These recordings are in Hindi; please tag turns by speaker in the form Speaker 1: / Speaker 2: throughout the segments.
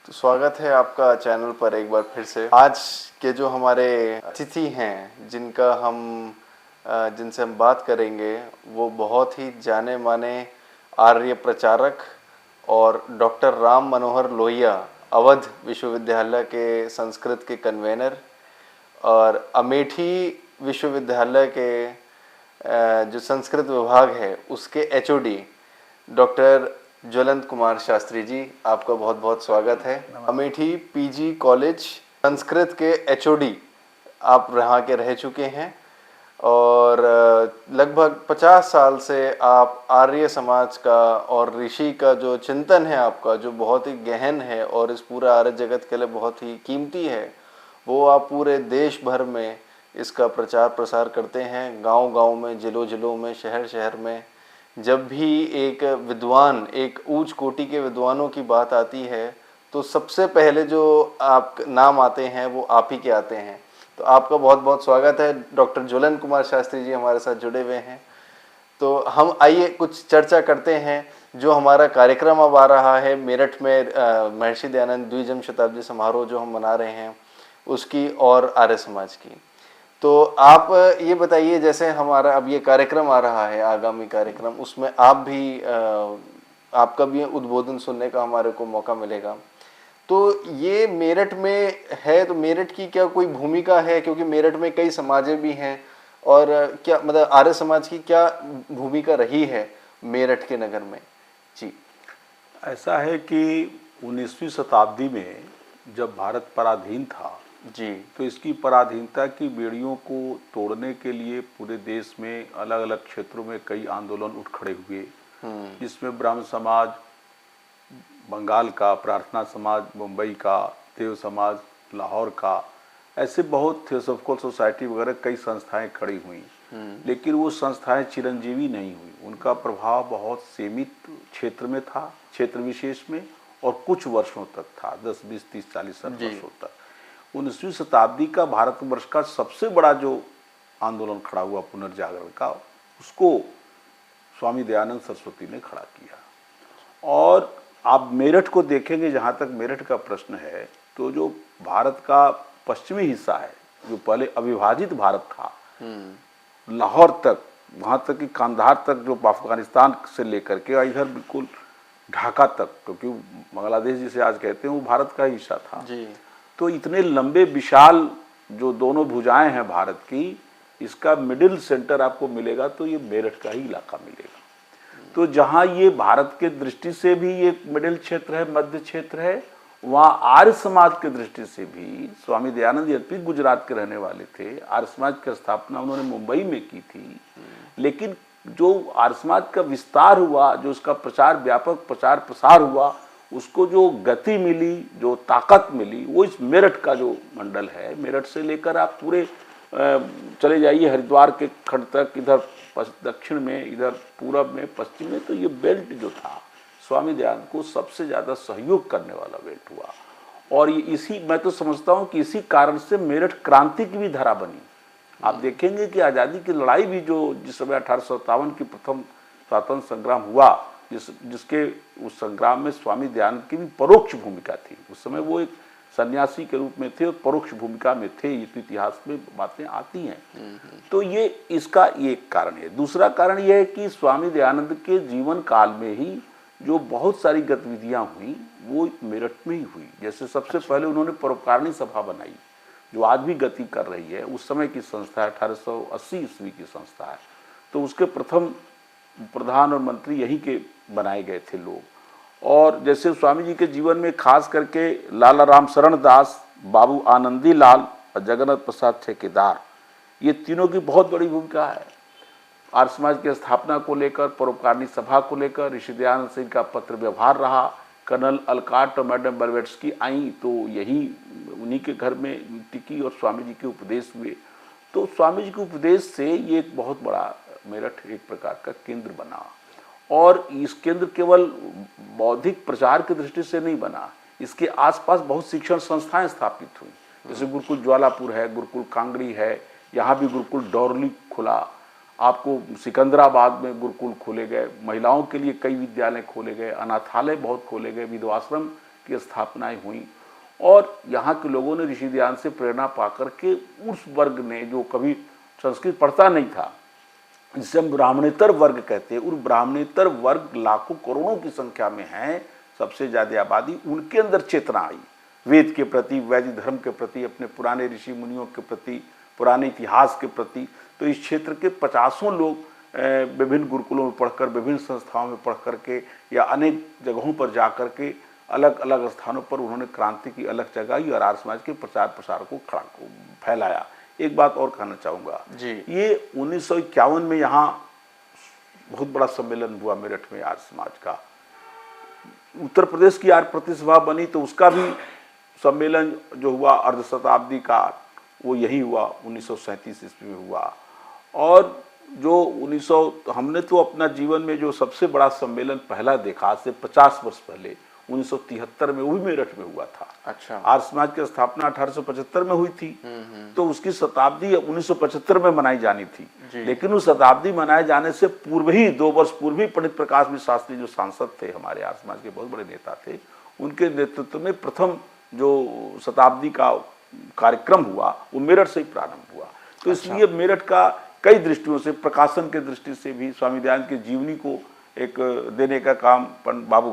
Speaker 1: तो स्वागत है आपका चैनल पर एक बार फिर से। आज के जो हमारे अतिथि हैं जिनसे हम बात करेंगे वो बहुत ही जाने माने आर्य प्रचारक और डॉक्टर राम मनोहर लोहिया, अवध विश्वविद्यालय के संस्कृत के कन्वेनर और अमेठी विश्वविद्यालय के जो संस्कृत विभाग है उसके एचओडी डॉक्टर ज्वलंत कुमार शास्त्री जी, आपका बहुत बहुत स्वागत है। अमेठी पीजी कॉलेज संस्कृत के एचओडी आप यहाँ के रह चुके हैं और लगभग 50 साल से आप आर्य समाज का और ऋषि का जो चिंतन है आपका, जो बहुत ही गहन है और इस पूरा आर्य जगत के लिए बहुत ही कीमती है, वो आप पूरे देश भर में इसका प्रचार प्रसार करते हैं। गांव-गांव में, जिलों-जिलों में, शहर-शहर में जब भी एक विद्वान, एक ऊंच कोटि के विद्वानों की बात आती है तो सबसे पहले जो आप नाम आते हैं वो आप ही के आते हैं। तो आपका बहुत बहुत स्वागत है। डॉक्टर ज्वलंत कुमार शास्त्री जी हमारे साथ जुड़े हुए हैं। तो हम आइए कुछ चर्चा करते हैं। जो हमारा कार्यक्रम अब आ रहा है मेरठ में महर्षि दयानंद द्विजन्म शताब्दी समारोह जो हम मना रहे हैं उसकी और आर्य समाज की, तो आप ये बताइए, जैसे हमारा अब ये कार्यक्रम आ रहा है, आगामी कार्यक्रम, उसमें आपका भी उद्बोधन सुनने का हमारे को मौका मिलेगा। तो ये मेरठ में है, तो मेरठ की क्या कोई भूमिका है, क्योंकि मेरठ में कई समाजें भी हैं, और क्या मतलब आर्य समाज की क्या भूमिका रही है मेरठ के नगर में? जी,
Speaker 2: ऐसा है कि 19वीं शताब्दी में जब भारत पराधीन था
Speaker 1: जी,
Speaker 2: तो इसकी पराधीनता की बेड़ियों को तोड़ने के लिए पूरे देश में अलग अलग क्षेत्रों में कई आंदोलन उठ खड़े हुए, जिसमें ब्राह्मण समाज बंगाल का, प्रार्थना समाज मुंबई का, देव समाज लाहौर का, ऐसे बहुत थियोसॉफिकल सोसाइटी वगैरह कई संस्थाएं खड़ी हुई। लेकिन वो संस्थाएं चिरंजीवी नहीं हुई, उनका प्रभाव बहुत सीमित क्षेत्र में था, क्षेत्र विशेष में, और कुछ वर्षों तक था, 10, 20, 30, 40 वर्षों तक। 19वीं शताब्दी का भारतवर्ष का सबसे बड़ा जो आंदोलन खड़ा हुआ पुनर्जागरण का, उसको स्वामी दयानंद सरस्वती ने खड़ा किया। और आप मेरठ को देखेंगे, जहाँ तक मेरठ का प्रश्न है, तो जो भारत का पश्चिमी हिस्सा है, जो पहले अविभाजित भारत था, लाहौर तक, वहाँ तक कि कांधार तक, जो अफगानिस्तान से लेकर के इधर बिल्कुल ढाका तक, क्योंकि बांग्लादेश जिसे आज कहते हैं वो भारत का हिस्सा था जी। तो इतने लंबे विशाल जो दोनों भुजाएं हैं भारत की, इसका मिडिल सेंटर आपको मिलेगा तो ये मेरठ का ही इलाका मिलेगा। तो जहाँ ये भारत के दृष्टि से भी एक मिडिल क्षेत्र है, मध्य क्षेत्र है, वहाँ आर्य समाज की दृष्टि से भी स्वामी दयानंद यद्यपि गुजरात के रहने वाले थे, आर्य समाज की स्थापना उन्होंने मुंबई में की थी, लेकिन जो आर्य समाज का विस्तार हुआ, जो उसका प्रचार, व्यापक प्रचार प्रसार हुआ, उसको जो गति मिली, जो ताकत मिली, वो इस मेरठ का जो मंडल है, मेरठ से लेकर आप पूरे चले जाइए हरिद्वार के खंड तक, इधर दक्षिण में, इधर पूरब में, पश्चिम में, तो ये बेल्ट जो था स्वामी दयानंद को सबसे ज़्यादा सहयोग करने वाला बेल्ट हुआ। और ये इसी, मैं तो समझता हूँ कि इसी कारण से मेरठ क्रांति की भी धारा बनी। आप देखेंगे कि आज़ादी की लड़ाई भी जो जिस समय 1857 की प्रथम स्वतंत्र संग्राम हुआ, जिसके उस संग्राम में स्वामी दयानंद की भी परोक्ष भूमिका थी। उस समय वो एक सन्यासी के रूप में थे और परोक्ष भूमिका में थे, ये तो इतिहास में बातें आती हैं। तो ये इसका एक कारण है। दूसरा कारण यह है कि स्वामी दयानंद के जीवन काल में ही जो बहुत सारी गतिविधियां हुई वो मेरठ में ही हुई। जैसे सबसे पहले उन्होंने परोपकारिणी सभा बनाई, जो आज भी गति कर रही है। उस समय की संस्था है, 1880 ईस्वी की संस्था है। तो उसके प्रथम प्रधान और मंत्री यहीं के बनाए गए थे लोग। और जैसे स्वामी जी के जीवन में खास करके लाला राम शरण दास, बाबू आनंदी लाल और जगन्नाथ प्रसाद ठेकेदार, ये तीनों की बहुत बड़ी भूमिका है। आर्य समाज की स्थापना को लेकर, परोपकारिणी सभा को लेकर ऋषि दयानंद सिंह का पत्र व्यवहार रहा। कर्नल अलकाट और मैडम बर्वेट्सकी आई तो यही उन्हीं के घर में टिकी और स्वामी जी के उपदेश हुए। तो स्वामी जी के उपदेश से ये एक बहुत बड़ा मेरठ एक प्रकार का केंद्र बना। और इस केंद्र केवल बौद्धिक प्रचार की दृष्टि से नहीं बना, इसके आसपास बहुत शिक्षण संस्थाएं स्थापित हुई। जैसे गुरुकुल ज्वालापुर है, गुरुकुल कांगड़ी है, यहाँ भी गुरुकुल डोरली खुला, आपको सिकंदराबाद में गुरुकुल खोले गए, महिलाओं के लिए कई विद्यालय खोले गए, अनाथालय बहुत खोले गए, विधवाश्रम की स्थापनाएं हुई और यहाँ के लोगों ने ऋषि ध्यान से प्रेरणा पाकर के उस वर्ग ने जो कभी संस्कृत पढ़ता नहीं था, जिसे हम ब्राह्मणेतर वर्ग कहते हैं, उन ब्राह्मणेतर वर्ग लाखों करोड़ों की संख्या में हैं, सबसे ज्यादा आबादी, उनके अंदर चेतना आई वेद के प्रति, वैदिक धर्म के प्रति, अपने पुराने ऋषि मुनियों के प्रति, पुराने इतिहास के प्रति। तो इस क्षेत्र के 50 लोग विभिन्न गुरुकुलों में पढ़कर, विभिन्न संस्थाओं में पढ़ करके या अनेक जगहों पर जा कर के अलग अलग स्थानों पर उन्होंने क्रांति की अलग जगाई और आर्य समाज के प्रचार प्रसार को फैलाया। एक बात और कहना चाहूँगा जी, ये 1951 में यहाँ बहुत बड़ा सम्मेलन हुआ मेरठ में आर्य समाज का। उत्तर प्रदेश की आर्य प्रतिसभा बनी तो उसका भी सम्मेलन जो हुआ अर्ध शताब्दी का, वो यही हुआ 1937 ईस्वी में हुआ। और जो 1900 हमने तो अपना जीवन में जो सबसे बड़ा सम्मेलन पहला देखा, आज से 50 वर्ष पहले 1973 में, वो भी मेरठ में हुआ था।
Speaker 1: अच्छा।
Speaker 2: आर्य समाज की स्थापना 1875 में हुई थी, तो उसकी शताब्दी 1975 में मनाई जानी थी, लेकिन उस शताब्दी मनाए जाने से पूर्व ही 2 वर्ष पूर्व ही पंडित प्रकाश मिश्र शास्त्री जो सांसद थे, हमारे आर्य समाज के बहुत बड़े नेता थे, उनके नेतृत्व में प्रथम जो शताब्दी का कार्यक्रम हुआ वो मेरठ से ही प्रारंभ हुआ। तो इसलिए मेरठ का कई दृष्टियों से, प्रकाशन के दृष्टि से भी स्वामी दयानंद की जीवनी को एक देने का काम पंडित बाबू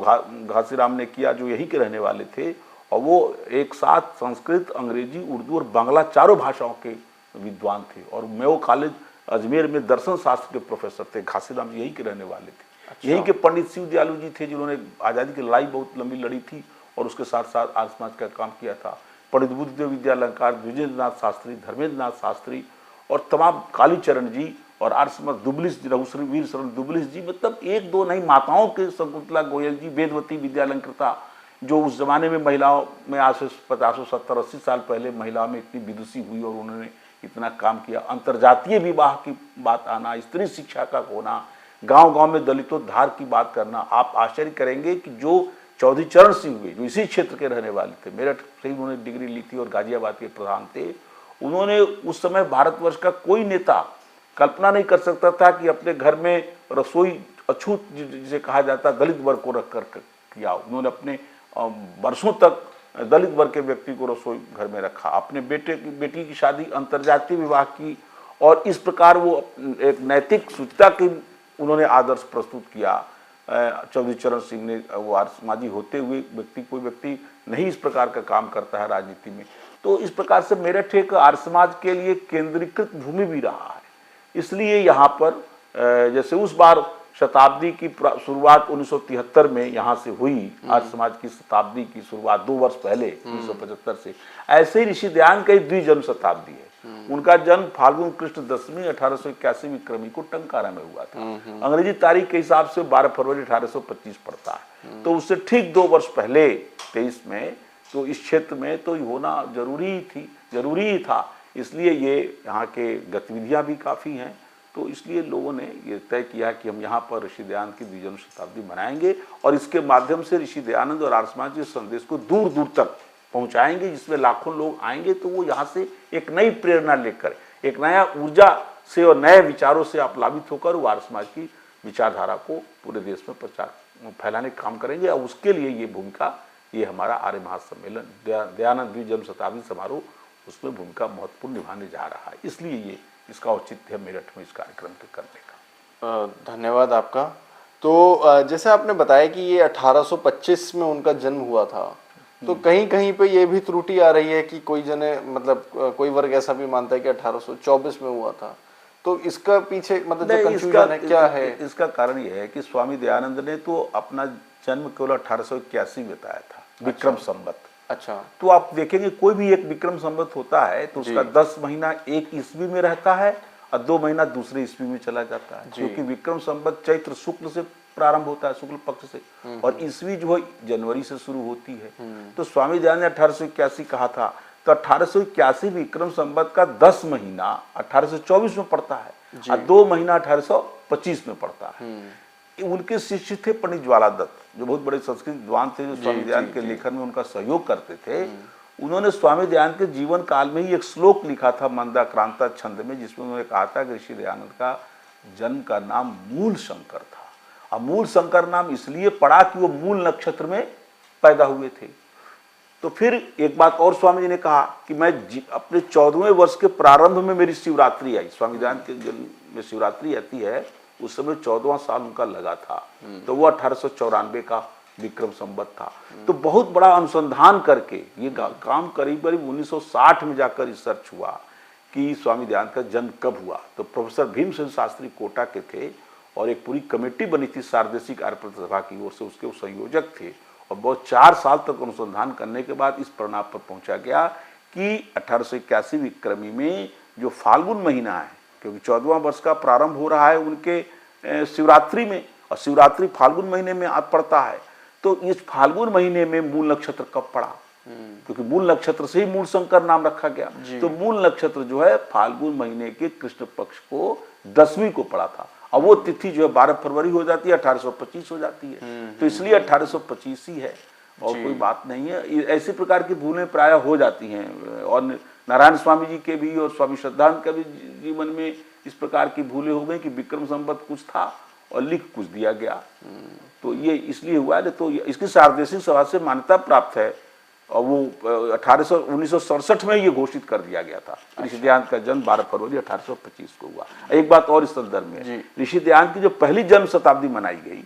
Speaker 2: घासीराम ने किया, जो यहीं के रहने वाले थे, और वो एक साथ संस्कृत, अंग्रेजी, उर्दू और बांग्ला चारों भाषाओं के विद्वान थे। और मेयो कॉलेज अजमेर में दर्शन शास्त्र के प्रोफेसर थे। घासीराम जी यहीं के रहने वाले थे। यहीं के पंडित शिव दयालु जी थे, जिन्होंने आज़ादी की लड़ाई बहुत लंबी लड़ी थी और उसके साथ साथ आर्य समाज का काम किया था। पंडित बुद्धदेव विद्यालंकार, द्विजेंद्रनाथ शास्त्री, धर्मेंद्रनाथ शास्त्री और तमाम कालीचरण जी और आर्य समाज दुबलिस जी, वीर शरण दुबलिस जी, मतलब एक दो नहीं, माताओं के शकुंतला गोयल जी, वेदवती विद्यालंकृता, जो उस जमाने में महिलाओं में आज से 50, 70, 80 साल पहले महिलाओं में इतनी विदुषी हुई और उन्होंने इतना काम किया। अंतर्जातीय विवाह की बात आना, स्त्री शिक्षा का होना, गांव-गांव में दलितोद्धार की बात करना। आप आश्चर्य करेंगे कि जो चौधरी चरण सिंह हुए, जो इसी क्षेत्र के रहने वाले थे, मेरठ से उन्होंने डिग्री ली थी और गाजियाबाद के प्रधान थे, उन्होंने उस समय भारतवर्ष का कोई नेता कल्पना नहीं कर सकता था कि अपने घर में रसोई अछूत जिसे कहा जाता दलित वर्ग को रख कर किया। उन्होंने अपने वर्षों तक दलित वर्ग के व्यक्ति को रसोई घर में रखा, अपने बेटी की शादी अंतर्जातीय विवाह की, और इस प्रकार वो एक नैतिक शुचिता की उन्होंने आदर्श प्रस्तुत किया। चौधरी चरण सिंह ने, वो आर्य समाजी होते हुए कोई व्यक्ति नहीं इस प्रकार का काम करता है राजनीति में। तो इस प्रकार से मेरठ एक आर्य समाज के लिए केंद्रीकृत भूमि भी रहा है। इसलिए यहाँ पर जैसे उस बार शताब्दी की शुरुआत 1973 में यहाँ से हुई, आर्य समाज की शताब्दी की शुरुआत 2 वर्ष पहले 1975 से, ऐसे ही ऋषि दयानंद का 2 जन्म शताब्दी है। उनका जन्म फाल्गुन कृष्ण दशमी 1881 विक्रमी को टंकारा में हुआ था। अंग्रेजी तारीख के हिसाब से 12 फरवरी 1825 पड़ता है। तो उससे ठीक 2 वर्ष पहले 23 में तो इस क्षेत्र में तो होना जरूरी ही था। इसलिए ये यहाँ के गतिविधियां भी काफ़ी हैं। तो इसलिए लोगों ने ये तय किया कि हम यहाँ पर ऋषि दयानंद की 2 जन्म शताब्दी मनाएंगे और इसके माध्यम से ऋषि दयानंद और आर्य समाज के संदेश को दूर दूर तक पहुँचाएंगे, जिसमें लाखों लोग आएंगे तो वो यहाँ से एक नई प्रेरणा लेकर, एक नया ऊर्जा से और नए विचारों से आप्लावित होकर वो आर्य समाज की विचारधारा को पूरे देश में फैलाने का काम करेंगे। और उसके लिए ये भूमिका, ये हमारा आर्य महासम्मेलन दयानंद 2 जन्म शताब्दी समारोह, उसमें भूमिका महत्वपूर्ण निभाने जा रहा है। इसलिए ये इसका औचित्य है मेरठ में इस कार्यक्रम के करने का।
Speaker 1: धन्यवाद आपका। तो जैसे आपने बताया कि ये 1825 में उनका जन्म हुआ था, तो कहीं कहीं पे ये भी त्रुटि आ रही है कि कोई जने, मतलब कोई वर्ग ऐसा भी मानता है कि 1824 में हुआ था। तो इसका पीछे मतलब जो कंफ्यूजन है क्या है?
Speaker 2: इसका कारण ये है कि स्वामी दयानंद ने तो अपना जन्म केवल 1881 में बताया था, विक्रम संवत।
Speaker 1: अच्छा।
Speaker 2: तो आप देखेंगे कोई भी एक विक्रम संवत होता है तो उसका 10 महीना एक ईस्वी में रहता है और 2 महीना दूसरे ईस्वी में चला जाता है, क्योंकि विक्रम संवत चैत्र शुक्ल से प्रारंभ होता है, शुक्ल पक्ष से, और ईस्वी जो है जनवरी से शुरू होती है। तो स्वामी दयानंद ने 1881 कहा था, तो 1881 विक्रम संवत का 10 महीना 1824 में पड़ता है और 2 महीना 1825 में पड़ता है। उनके शिष्य थे पंडित ज्वाला दत्त, जो बहुत बड़े संस्कृत विद्वान थे, जो स्वामी दयानंद के लेखन में उनका सहयोग करते थे। उन्होंने स्वामी दयानंद के जीवन काल में ही एक श्लोक लिखा था मंदाक्रांता छंद में, जिसमें उन्होंने कहा था कि ऋषि दयानंद का जन्म का नाम मूल शंकर था। अब मूल शंकर नाम इसलिए पड़ा कि वो मूल नक्षत्र में पैदा हुए थे तो फिर एक बात और स्वामी जी ने कहा कि मैं अपने 14वें वर्ष के प्रारंभ में मेरी शिवरात्रि आई। स्वामी दयानंद के जन्म में शिवरात्रि आती है, उस समय 14वां साल उनका लगा था, तो वो 1894 का विक्रम संवत था। तो बहुत बड़ा अनुसंधान करके ये काम करीब करीब 1960 में जाकर रिसर्च हुआ कि स्वामी दयानंद का जन्म कब हुआ। तो प्रोफेसर भीमसेन शास्त्री कोटा के थे और एक पूरी कमेटी बनी थी सारदेशिक आर्य प्रतिभा की ओर से, उसके वो संयोजक थे। और बहुत 4 साल तक अनुसंधान करने के बाद इस परिणाम पर पहुंचा गया कि 1881 विक्रमी में जो फाल्गुन महीना है, क्योंकि 14वां वर्ष का प्रारंभ हो रहा है उनके शिवरात्रि में, और शिवरात्रि फाल्गुन महीने में पड़ता है, तो इस फाल्गुन महीने में मूल नक्षत्र कब पड़ा, क्योंकि मूल नक्षत्र से ही मूल शंकर नाम रखा गया। तो मूल नक्षत्र जो है फाल्गुन महीने के कृष्ण पक्ष को 10वीं को पड़ा था। अब वो तिथि जो है 12 फरवरी हो जाती है, 1825 हो जाती है, तो इसलिए 1825 ही है और कोई बात नहीं है। ऐसी प्रकार की भूलें प्राय हो जाती हैं, और नारायण स्वामी जी के भी और स्वामी श्रद्धानंद का भी जीवन में इस प्रकार की भूलें हो गई कि विक्रम संवत कुछ था और लिख कुछ दिया गया। तो ये इसलिए हुआ है, तो इसकी सारदेशिक सभा से मान्यता प्राप्त है, और वो 1967 में ये घोषित कर दिया गया था। ऋषि दयानंद का जन्म 12 फरवरी 1825 को हुआ। एक बात और इस संदर्भ में, ऋषि दयानंद की जो पहली जन्म शताब्दी मनाई गई,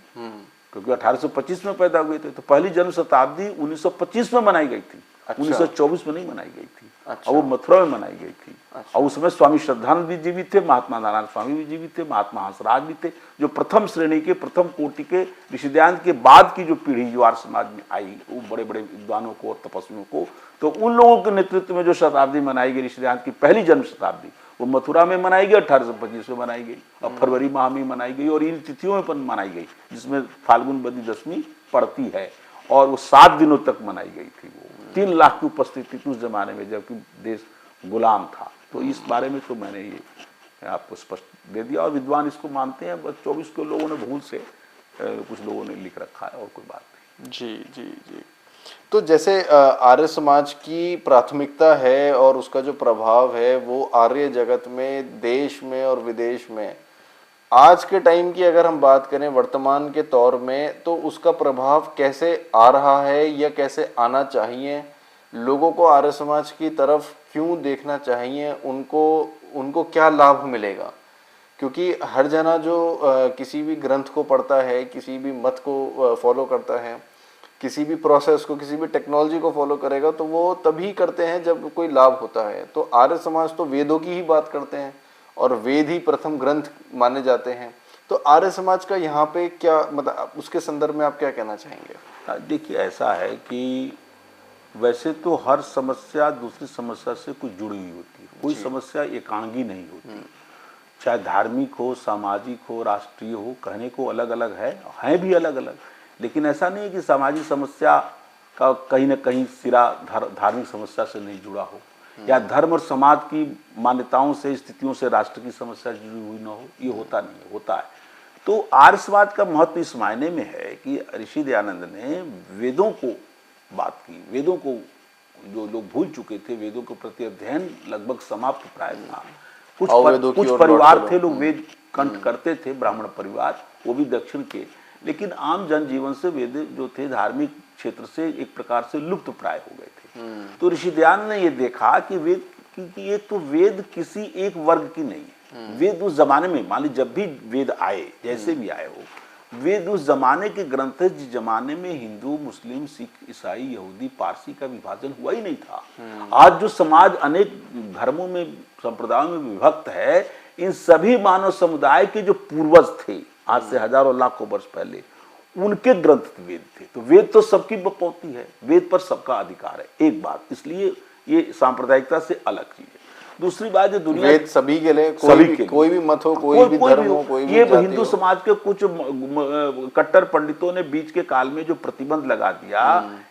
Speaker 2: क्योंकि 1825 में पैदा हुए थे, तो पहली जन्म शताब्दी 1925 में मनाई गई थी। 1924 में नहीं मनाई गई थी। और वो मथुरा में मनाई गई थी। और उस समय स्वामी श्रद्धानंद भी जीवित थे, महात्मा नारायण स्वामी भी जीवित थे, महात्मा हंसराज भी थे, जो प्रथम श्रेणी के प्रथम कोटि के ऋषि दयानंद के बाद की जो पीढ़ी जो आर्य समाज में आई, वो बड़े बड़े विद्वानों को और तपस्वियों को, तो उन लोगों के नेतृत्व में जो शताब्दी मनाई गई ऋषि दयानंद की पहली जन्म शताब्दी, वो मथुरा में मनाई गई, 1825 में मनाई गई, और फरवरी माह में मनाई गई, और इन तिथियों में पर मनाई गई, जिसमें फाल्गुन बदी 10वीं पड़ती है, और वो 7 दिनों तक मनाई गई थी। वो 3 लाख की उपस्थिति थी उस जमाने में, जबकि देश गुलाम था। तो इस बारे में तो मैंने ये आपको स्पष्ट दे दिया, और विद्वान इसको मानते हैं। बस 24 के लोगों ने भूल से कुछ लोगों ने लिख रखा है, और कोई बात नहीं।
Speaker 1: जी जी जी। तो जैसे आर्य समाज की प्राथमिकता है और उसका जो प्रभाव है वो आर्य जगत में, देश में और विदेश में, आज के टाइम की अगर हम बात करें वर्तमान के तौर में, तो उसका प्रभाव कैसे आ रहा है या कैसे आना चाहिए? लोगों को आर्य समाज की तरफ क्यों देखना चाहिए? उनको क्या लाभ मिलेगा? क्योंकि हर जना जो किसी भी ग्रंथ को पढ़ता है, किसी भी मत को फॉलो करता है, किसी भी प्रोसेस को, किसी भी टेक्नोलॉजी को फॉलो करेगा, तो वो तभी करते हैं जब कोई लाभ होता है। तो आर्य समाज तो वेदों की ही बात करते हैं और वेद ही प्रथम ग्रंथ माने जाते हैं। तो आर्य समाज का यहाँ पे क्या मतलब, उसके संदर्भ में आप क्या कहना चाहेंगे?
Speaker 2: देखिए, ऐसा है कि वैसे तो हर समस्या दूसरी समस्या से कुछ जुड़ी हुई होती है, कोई समस्या एकांगी नहीं होती, चाहे धार्मिक हो, सामाजिक हो, राष्ट्रीय हो, कहने को अलग अलग है भी अलग अलग, लेकिन ऐसा नहीं है कि सामाजिक समस्या का कहीं ना कहीं सिरा धार्मिक समस्या से नहीं जुड़ा हो, या धर्म और समाज की मान्यताओं से, स्थितियों से राष्ट्र की समस्या जुड़ी हुई न हो। ये होता नहीं, होता है। तो आर्य समाज का महत्व इस मायने में है कि ऋषि दयानंद ने वेदों को बात की, वेदों को जो लोग भूल चुके थे, वेदों के प्रति अध्ययन लगभग समाप्त प्राय था। कुछ परिवार थे लोग वेद कंठ करते थे, ब्राह्मण परिवार, वो भी दक्षिण के, लेकिन आम जनजीवन से वेद जो थे धार्मिक क्षेत्र से एक प्रकार से लुप्त प्राय हो गए थे। तो ऋषि दयानंद ने ये देखा कि वेद की एक तो वेद किसी एक वर्ग की नहीं है। वेद उस जमाने में, मान लीजिए जब भी वेद आए, जैसे भी आए हो, वेद उस जमाने के ग्रंथ है जिस जमाने में हिंदू, मुस्लिम, सिख, ईसाई, यहूदी, पारसी का विभाजन हुआ ही नहीं था। आज जो समाज अनेक धर्मों में, संप्रदायों में विभक्त है, इन सभी मानव समुदाय के जो पूर्वज थे आज से हजारों लाखों वर्ष पहले, उनके ग्रंथ वेद थे। तो वेद तो सबकी बपौती है, वेद पर सबका अधिकार है, एक बात, इसलिए ये सांप्रदायिकता से अलग चीज है। दूसरी बात, जो दुनिया
Speaker 1: वेद सभी के लिए, कोई भी मत हो, कोई भी धर्म हो, कोई भी
Speaker 2: ये
Speaker 1: जाति
Speaker 2: हिंदू समाज के कुछ कट्टर पंडितों ने बीच के काल में जो प्रतिबंध लगा दिया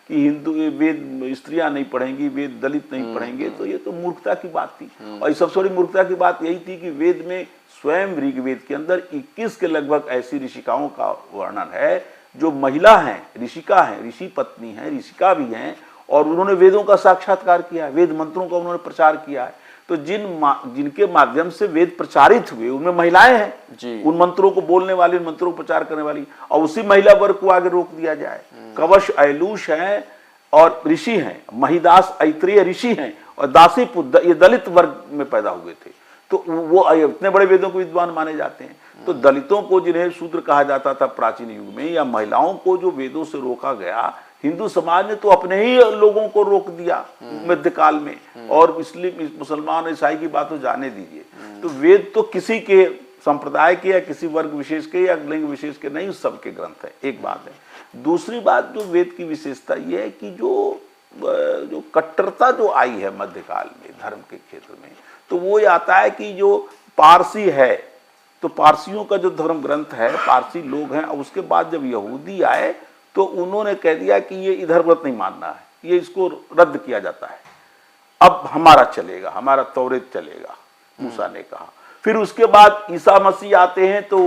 Speaker 2: कि हिंदू वेद स्त्रियां नहीं पढ़ेंगी, वेद दलित नहीं पढ़ेंगे, तो ये तो मूर्खता की बात थी। और सबसे बड़ी मूर्खता की बात यही थी कि वेद में स्वयं ऋग्वेद के अंदर 21 के लगभग ऐसी ऋषिकाओं का वर्णन है जो महिला हैं, ऋषिका हैं, ऋषि पत्नी हैं, ऋषिका भी हैं, और उन्होंने वेदों का साक्षात्कार किया है, वेद मंत्रों का उन्होंने प्रचार किया है। तो जिनके माध्यम से वेद प्रचारित हुए उनमें महिलाएं हैं, उन मंत्रों को बोलने वाली, मंत्रों को प्रचार करने वाली, और उसी महिला वर्ग को आगे रोक दिया जाए। कवश ऐलूष है, और ऋषि हैं, महिदास ऐत्रेय ऋषि हैं, और दासी पुत्र ये दलित वर्ग में पैदा हुए थे। तो वो इतने बड़े वेदों को विद्वान माने जाते हैं। तो दलितों को जिन्हें शूद्र कहा जाता था प्राचीन युग में, या महिलाओं को जो वेदों से रोका गया, हिंदू समाज ने तो अपने ही लोगों को रोक दिया मध्यकाल में। और इसलिए मुसलमान ईसाई की बात तो जाने दीजिए। तो वेद तो किसी के संप्रदाय के या किसी वर्ग विशेष के या लिंग विशेष के नहीं, सबके ग्रंथ है। एक बात है। दूसरी बात जो वेद की विशेषता ये है कि जो कट्टरता जो आई है मध्यकाल में धर्म के क्षेत्र में, तो वो ये आता है कि जो पारसी है, तो पारसियों का जो धर्म ग्रंथ है, पारसी लोग हैं, उसके बाद जब यहूदी आए तो उन्होंने कह दिया कि ये इधर व्रत नहीं मानना है, ये इसको रद्द किया जाता है, अब हमारा चलेगा, हमारा तौरेत चलेगा, मूसा ने कहा। फिर उसके बाद ईसा मसीह आते हैं तो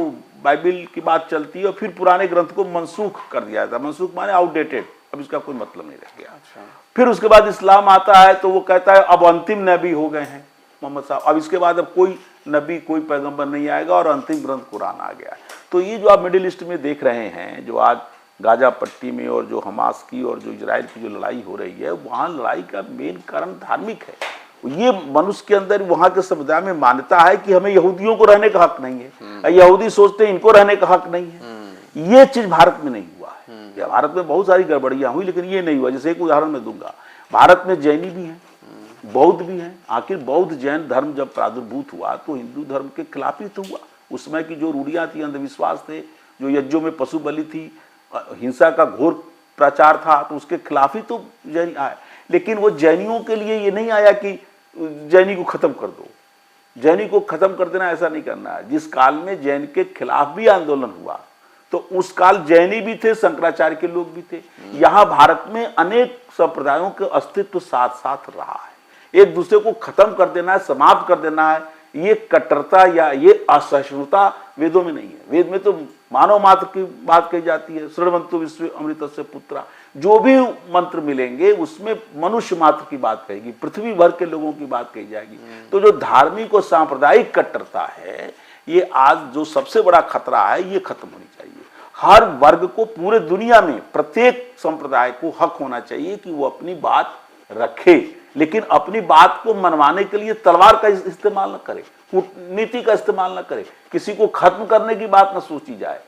Speaker 2: बाइबल की बात चलती है, और फिर पुराने ग्रंथ को मनसूख कर दिया जाता है। मनसूख माने आउटडेटेड, अब इसका कोई मतलब नहीं रह गया। फिर उसके बाद इस्लाम आता है तो वो कहता है अब अंतिम नबी हो गए हैं मोहम्मद साहब, अब इसके बाद अब कोई नबी कोई पैगंबर नहीं आएगा, और अंतिम ग्रंथ कुरान आ गया। तो ये जो आप मिडिल ईस्ट में देख रहे हैं, जो आज गाजा पट्टी में और जो हमास की और जो इजराइल की जो लड़ाई हो रही है, वहाँ लड़ाई का मेन कारण धार्मिक है। ये मनुष्य के अंदर वहाँ के समुदाय में मान्यता है कि हमें यहूदियों को रहने का हक नहीं है, यहूदी सोचते हैं इनको रहने का हक नहीं है। ये चीज भारत में नहीं हुआ है। भारत में बहुत सारी गड़बड़ियां हुई, लेकिन ये नहीं हुआ। जैसे एक उदाहरण मैं दूंगा, भारत में जैनी भी हैं, बौद्ध भी हैं। आखिर बौद्ध जैन धर्म जब प्रादुर्भूत हुआ तो हिंदू धर्म के खिलाफ ही तो हुआ। उसमें की जो रूढ़ियां थी, अंधविश्वास थे, जो यज्ञों में पशु बलि थी, हिंसा का घोर प्रचार था, तो उसके खिलाफ ही तो जैन आए। लेकिन वो जैनियों के लिए ये नहीं आया कि जैनी को खत्म कर दो, जैनी को खत्म कर देना, ऐसा नहीं करना है। जिस काल में जैन के खिलाफ भी आंदोलन हुआ तो उस काल जैनी भी थे, शंकराचार्य के लोग भी थे। यहाँ भारत में अनेक संप्रदायों के अस्तित्व साथ साथ रहा है। एक दूसरे को खत्म कर देना है, समाप्त कर देना है, ये कट्टरता या ये असहिष्णुता वेदों में नहीं है। वेद में तो मानव मात्र की बात कही जाती है, शृण्वन्तु विश्वे अमृतस्य पुत्रा। जो भी मंत्र मिलेंगे उसमें मनुष्य मात्र की बात कहेगी, पृथ्वी भर के लोगों की बात कही जाएगी। तो जो धार्मिक और सांप्रदायिक कट्टरता है, ये आज जो सबसे बड़ा खतरा है, ये खत्म होनी चाहिए। हर वर्ग को पूरे दुनिया में प्रत्येक संप्रदाय को हक होना चाहिए कि वो अपनी बात रखे, लेकिन अपनी बात को मनवाने के लिए तलवार का इस्तेमाल न करे, कूटनीति का इस्तेमाल न करे, किसी को खत्म करने की बात न सोची जाए।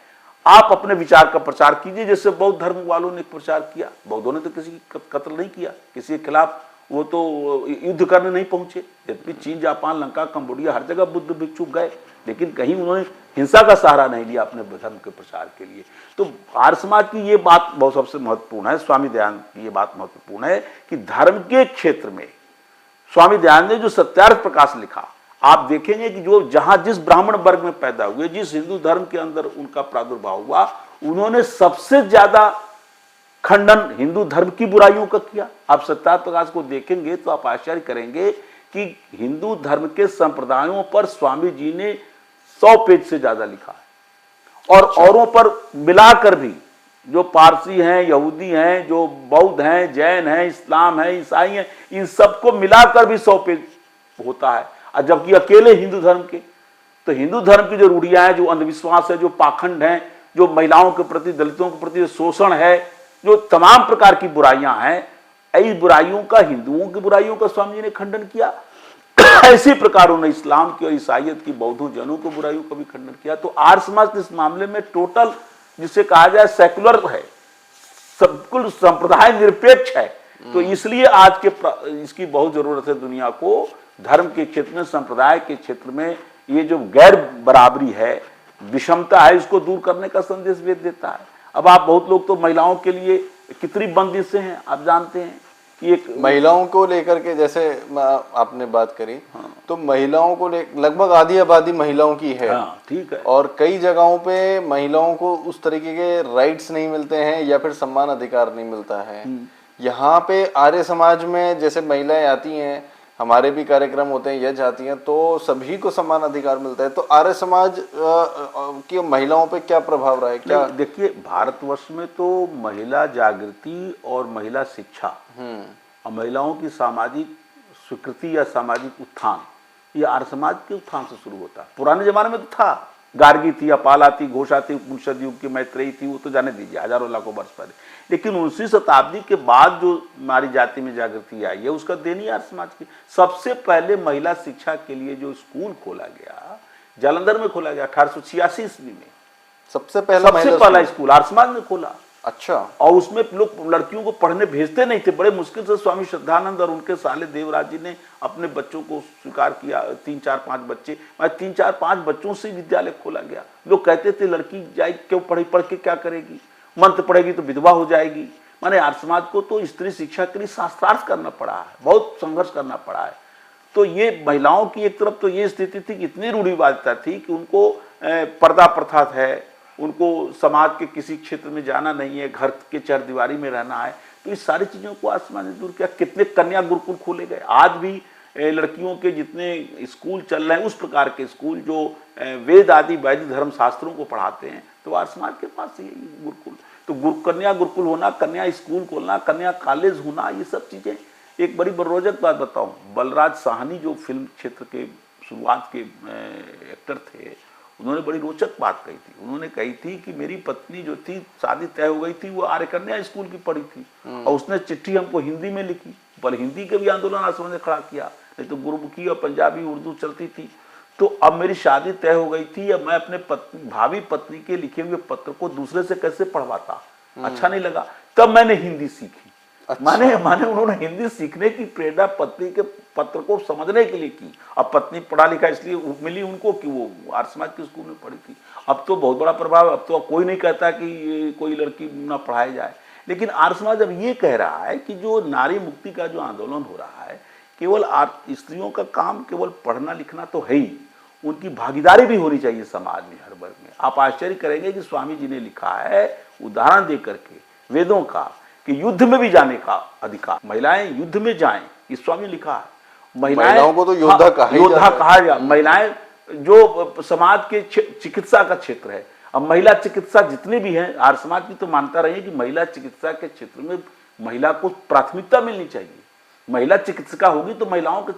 Speaker 2: आप अपने विचार का प्रचार कीजिए, जैसे बौद्ध धर्म वालों ने प्रचार किया। बौद्धों ने तो किसी की कत्ल नहीं किया, किसी के खिलाफ वो तो युद्ध करने नहीं पहुंचे। यद्यपि चीन, जापान, लंका, कंबोडिया हर जगह बुद्ध भिक्षु गए, लेकिन कहीं उन्होंने हिंसा का सहारा नहीं लिया अपने धर्म के प्रचार के लिए। तो आर्य समाज की ये बात बहुत सबसे महत्वपूर्ण है। स्वामी दयानंद की ये बात महत्वपूर्ण है कि धर्म के क्षेत्र में स्वामी दयानंद ने जो सत्यार्थ प्रकाश लिखा, आप देखेंगे कि जो जहां जिस ब्राह्मण वर्ग में पैदा हुए, जिस हिंदू धर्म के अंदर उनका प्रादुर्भाव हुआ, उन्होंने सबसे ज्यादा खंडन हिंदू धर्म की बुराइयों का किया। आप सत्यार्थ प्रकाश को देखेंगे तो आप आश्चर्य करेंगे कि हिंदू धर्म के संप्रदायों पर स्वामी जी ने 100 पेज से ज्यादा लिखा है, और औरों पर मिलाकर भी, जो पारसी हैं, यहूदी हैं, जो बौद्ध हैं, जैन हैं, इस्लाम है, ईसाई हैं, इन सबको मिलाकर भी 100 पेज होता है। और जबकि अकेले हिंदू धर्म के, तो हिंदू धर्म की जो रूढ़ियां हैं, जो अंधविश्वास है, जो पाखंड हैं, जो महिलाओं के प्रति, दलितों के प्रति शोषण है, जो तमाम प्रकार की बुराइयां हैं, इस बुराइयों का, हिंदुओं की बुराइयों का स्वामी जी ने खंडन किया। इसी प्रकार उन्होंने इस्लाम की और ईसाइयत की, बौद्धों, जैनों की बुराइयों का भी खंडन किया। तो आर्य समाज इस मामले में टोटल, जिसे कहा जाए सेकुलर है, सबकुल संप्रदाय निरपेक्ष है। तो इसलिए आज के इसकी बहुत जरूरत है दुनिया को। धर्म के क्षेत्र में, संप्रदाय के क्षेत्र में ये जो गैर बराबरी है, विषमता है, इसको दूर करने का संदेश वेद देता है। अब आप बहुत लोग तो महिलाओं के लिए कितनी बंदिशें हैं, आप जानते हैं कि एक
Speaker 1: महिलाओं को लेकर के, जैसे आपने बात करी, तो महिलाओं को लगभग आधी आबादी महिलाओं की है।
Speaker 2: ठीक है।
Speaker 1: और कई जगहों पे महिलाओं को उस तरीके के राइट्स नहीं मिलते हैं या फिर सम्मान अधिकार नहीं मिलता है। यहाँ पे आर्य समाज में जैसे महिलाएं आती हैं, हमारे भी कार्यक्रम होते हैं, यज्ञ आती हैं, तो सभी को समान अधिकार मिलता है। तो आर्य समाज की महिलाओं पे क्या प्रभाव रहा है? क्या
Speaker 2: देखिए, भारतवर्ष में तो महिला जागृति और महिला शिक्षा और महिलाओं की सामाजिक स्वीकृति या सामाजिक उत्थान, ये आर्य समाज के उत्थान से शुरू होता है। पुराने जमाने में तो था, गार्गी थी, अपाला थी, घोषा थी, उपनिषद युग की मैत्रेयी थी, वो तो जाने दीजिए हजारों लाखों वर्ष पहले। लेकिन 19वीं शताब्दी के बाद जो हमारी जाति में जागृति आई है उसका देन ही आर्य समाज की। सबसे पहले महिला शिक्षा के लिए जो स्कूल खोला गया जालंधर में खोला गया 1886 ईस्वी में,
Speaker 1: सबसे पहला
Speaker 2: स्कूल आर्य समाज ने खोला।
Speaker 1: अच्छा।
Speaker 2: और उसमें लोग लड़कियों को पढ़ने भेजते नहीं थे, बड़े मुश्किल से स्वामी श्रद्धानंद और उनके साले देवराज जी ने अपने बच्चों को स्वीकार किया। 3, 4, 5 बच्चे, 3, 4, 5 बच्चों से विद्यालय खोला गया। लोग कहते थे लड़की जाए क्यों पढ़ी, पढ़ के क्या करेगी, मंत्र पढ़ेगी तो विधवा हो जाएगी। माने आर्य समाज को तो स्त्री शिक्षा के लिए शास्त्रार्थ करना पड़ा है, बहुत संघर्ष करना पड़ा है। तो ये महिलाओं की एक तरफ तो ये स्थिति थी कि इतनी रूढ़िवादिता थी कि उनको पर्दा प्रथा है, उनको समाज के किसी क्षेत्र में जाना नहीं है, घर के चरदीवारी में रहना है। तो इस सारी चीज़ों को आर्य समाज ने दूर किया। कितने कन्या गुरुकुल खोले गए। आज भी लड़कियों के जितने स्कूल चल रहे हैं उस प्रकार के स्कूल जो वेद आदि वैदिक धर्म शास्त्रों को पढ़ाते हैं तो आर्य समाज के पास ही गुरुकुल। तो कन्या गुरुकुल होना, कन्या स्कूल खोलना, कन्या कॉलेज होना, ये सब चीज़ें। एक बड़ी रोचक बात बताऊं, बलराज साहनी जो फिल्म क्षेत्र के शुरुआत के एक्टर थे, उन्होंने बड़ी रोचक बात कही थी। उन्होंने कही थी कि मेरी पत्नी जो थी शादी तय हो गई थी, वो आर्य कन्या स्कूल की पढ़ी थी और उसने चिट्ठी हमको हिंदी में लिखी। पर हिंदी के भी आंदोलन आर्य समाज ने खड़ा किया, नहीं तो गुरुमुखी और पंजाबी उर्दू चलती थी। तो अब मेरी शादी तय हो गई थी, अब मैं अपने भावी पत्नी के लिखे हुए पत्र को दूसरे से कैसे पढ़वाता, अच्छा नहीं लगा। तब मैंने हिंदी सीखी। अच्छा। माने उन्होंने हिंदी सीखने की प्रेरणा पत्नी के पत्र को समझने के लिए की। अब पत्नी पढ़ा लिखा इसलिए मिली उनको कि वो आर्य समाज के स्कूल में पढ़ी थी। अब तो बहुत बड़ा प्रभाव, अब तो कोई नहीं कहता कि कोई लड़की ना पढ़ाई जाए। लेकिन आर्य समाज अब ये कह रहा है कि जो नारी मुक्ति का जो आंदोलन हो रहा है, केवल स्त्रियों का काम केवल पढ़ना लिखना तो है ही, उनकी भागीदारी भी होनी चाहिए समाज में हर वर्ग में। आप आश्चर्य करेंगे कि स्वामी जी ने लिखा है उदाहरण दे करके वेदों का कि युद्ध में भी जाने का अधिकार, महिलाएं युद्ध में जाएं, ये स्वामी लिखा है।
Speaker 1: महिलाओं को तो योद्धा
Speaker 2: कहा गया। महिलाएं जो समाज के चिकित्सा का क्षेत्र है, अब महिला चिकित्सा जितनी भी है, आर्य समाज की तो मानता रही है कि महिला चिकित्सा के क्षेत्र में महिला को प्राथमिकता मिलनी चाहिए। महिला चिकित्सिका होगी तो महिलाओं के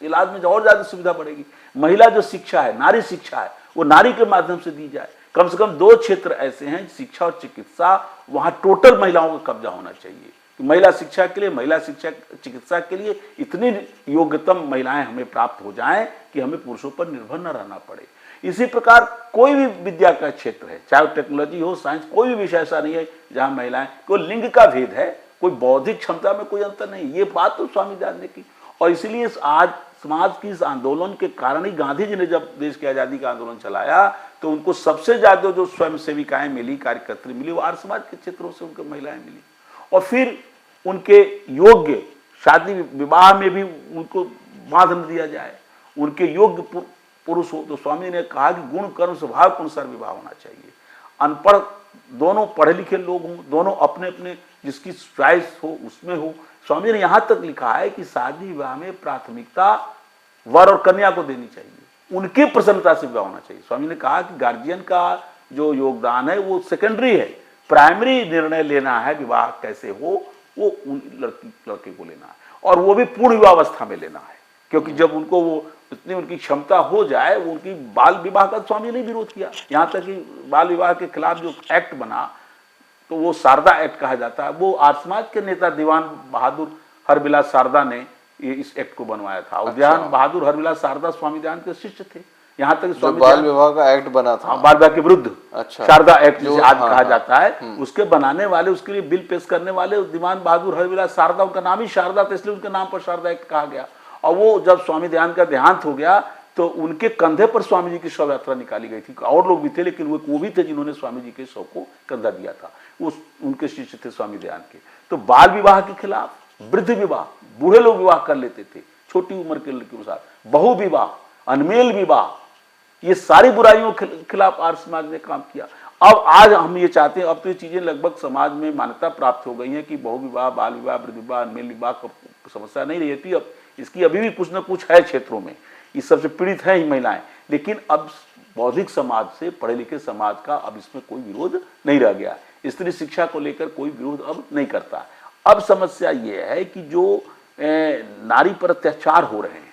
Speaker 2: इलाज में और ज्यादा सुविधा बढ़ेगी। महिला जो शिक्षा है, नारी शिक्षा है, वो नारी के माध्यम से दी जाए। कम से कम 2 क्षेत्र ऐसे हैं, शिक्षा और चिकित्सा, वहां टोटल महिलाओं का कब्जा होना चाहिए। महिला शिक्षा के लिए, महिला शिक्षा चिकित्सा के लिए इतनी योग्यतम महिलाएं हमें प्राप्त हो जाएं कि हमें पुरुषों पर निर्भर न रहना पड़े। इसी प्रकार कोई भी विद्या का क्षेत्र है, चाहे टेक्नोलॉजी हो, साइंस, कोई भी विषय ऐसा नहीं है जहां महिलाएं, कोई लिंग का भेद है, कोई बौद्धिक क्षमता में कोई अंतर नहीं। ये बात तो स्वामी दयानंद ने की। और इसलिए आज समाज की इस आंदोलन के कारण ही गांधी जी ने जब देश की आज़ादी का आंदोलन चलाया तो उनको सबसे ज्यादा जो स्वयं सेविकाएं मिली, कार्यकर्त्री मिली, वो आर्य समाज के क्षेत्रों से उनको महिलाएं मिली। और फिर उनके योग्य शादी विवाह में भी उनको बांध न दिया जाए, उनके योग्य पुरुष हो। तो स्वामी ने कहा कि गुण कर्म स्वभाव के अनुसार विवाह होना चाहिए। अनपढ़ दोनों पढ़े लिखे लोग हों, दोनों अपने अपने जिसकी चॉइस हो उसमें हो। स्वामी ने यहां तक लिखा है कि शादी विवाह में प्राथमिकता वर और कन्या को देनी चाहिए, उनकी प्रसन्नता से विवाह होना चाहिए। स्वामी ने कहा कि गार्जियन का जो योगदान है वो सेकेंडरी है, प्राइमरी निर्णय लेना है विवाह कैसे हो वो उन लड़के को लेना है, और वो भी पूर्ण विवाहावस्था में लेना है। क्योंकि जब उनको वो इतनी उनकी क्षमता हो जाए, वो उनकी बाल विवाह का स्वामी ने विरोध किया। यहाँ तक कि बाल विवाह के खिलाफ जो एक्ट बना तो वो शारदा एक्ट कहा जाता है, वो आर्य समाज के नेता दीवान बहादुर हरविलास शारदा ने ये इस एक्ट को बनवाया था। और दीवान बहादुर हरविलास शारदा स्वामी दयानंद के शिष्य थे। यहाँ तक स्वामी
Speaker 1: बाल विवाह का एक्ट बना था,
Speaker 2: बाल विवाह के विरुद्ध,
Speaker 1: अच्छा,
Speaker 2: शारदा एक्ट जिसे आज कहा जाता है, उसके बनाने वाले, उसके लिए बिल पेश करने वाले दीवान बहादुर हरविलास शारदा, उनका नाम ही शारदा था इसलिए उनके नाम पर शारदा एक्ट कहा गया। और वो जब स्वामी दयानंद का देहांत हो गया तो उनके कंधे पर स्वामी जी की शव यात्रा निकाली गई थी। और लोग भी थे लेकिन वो भी थे जिन्होंने स्वामी जी के शव को कंधा दिया था, वो उनके शिष्य थे स्वामी दयानंद के। तो बाल विवाह के खिलाफ, वृद्ध विवाह, बूढ़े लोग विवाह कर लेते थे छोटी उम्र के लड़कियों के साथ, बहु विवाह, अनमेल विवाह, ये सारी बुराइयों के खिलाफ आर्य समाज ने काम किया। अब आज हम ये चाहते हैं, अब तो ये चीजें लगभग समाज में मान्यता प्राप्त हो गई हैं कि बहु विवाह, बाल विवाह, वृद्ध विवाह, अनमेल विवाह का समस्या नहीं रहती। अब इसकी अभी भी कुछ ना कुछ है क्षेत्रों में, इस सबसे पीड़ित है ही महिलाएं। लेकिन अब बौद्धिक समाज से पढ़े लिखे समाज का अब इसमें कोई विरोध नहीं रह गया। स्त्री शिक्षा को लेकर कोई विरोध अब नहीं करता। अब समस्या ये है कि जो नारी पर अत्याचार हो रहे हैं,